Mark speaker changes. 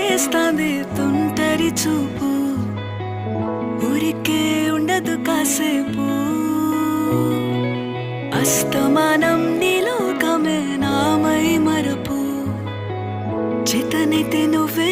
Speaker 1: చేస్తాంది తుంటరి చూపు, ఊరికే ఉండదు కాసేపు. అస్తమానం నీలోకమే నామై మరపు, చేతనైతే నువ్వే